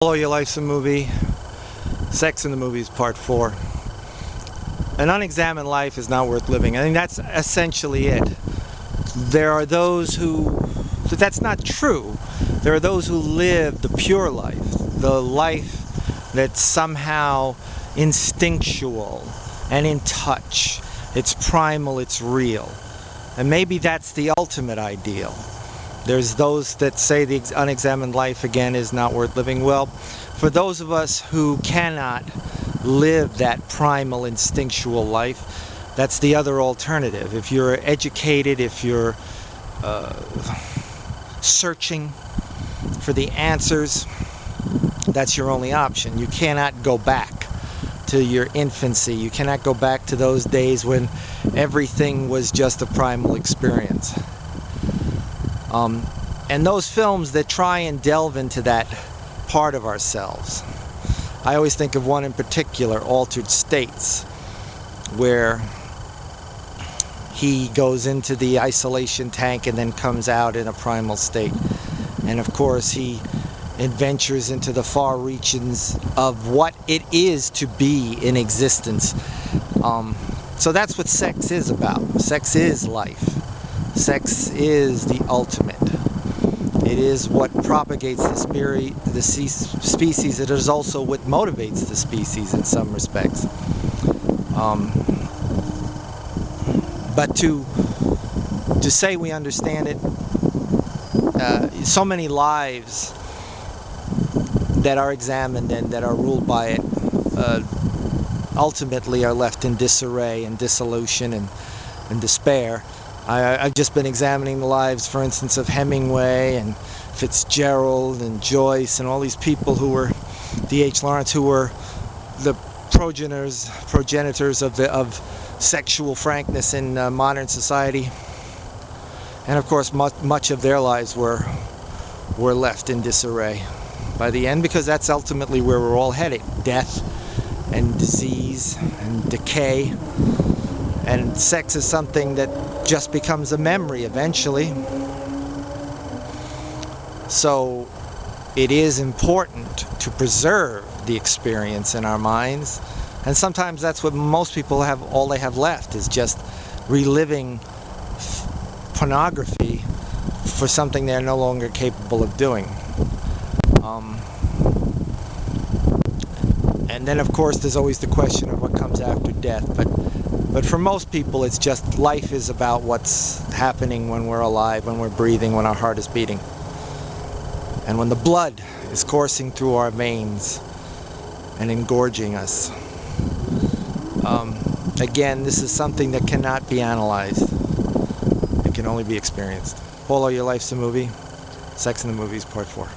Hello, Your Life's a Movie. Sex in the Movies, Part 4. An unexamined life is not worth living. I think that's essentially it. There are those but that's not true. There are those who live the pure life, the life that's somehow instinctual and in touch. It's primal, it's real. And maybe that's the ultimate ideal. There's those that say the unexamined life, again, is not worth living. Well, for those of us who cannot live that primal, instinctual life, that's the other alternative. If you're educated, if you're searching for the answers, that's your only option. You cannot go back to your infancy. You cannot go back to those days when everything was just a primal experience. And those films that try and delve into that part of ourselves. I always think of one in particular, Altered States, where he goes into the isolation tank and then comes out in a primal state. And of course he adventures into the far reaches of what it is to be in existence. So that's what sex is about. Sex is life. Sex is the ultimate. It is what propagates the species. It is also what motivates the species in some respects. But to say we understand it, so many lives that are examined and that are ruled by it ultimately are left in disarray and dissolution and despair. I've just been examining the lives, for instance, of Hemingway and Fitzgerald and Joyce and all these people who were D.H. Lawrence, who were the progenitors of sexual frankness in modern society. And of course, much of their lives were left in disarray by the end, because that's ultimately where we're all headed: death and disease and decay. And sex is something that just becomes a memory eventually. So it is important to preserve the experience in our minds. And sometimes that's what most people have, all they have left is just reliving pornography for something they're no longer capable of doing. And then of course there's always the question of what comes after death. But for most people, it's just life is about what's happening when we're alive, when we're breathing, when our heart is beating. And when the blood is coursing through our veins and engorging us. Again, this is something that cannot be analyzed. It can only be experienced. Polo, Your Life's a Movie. Sex in the Movies, Part 4.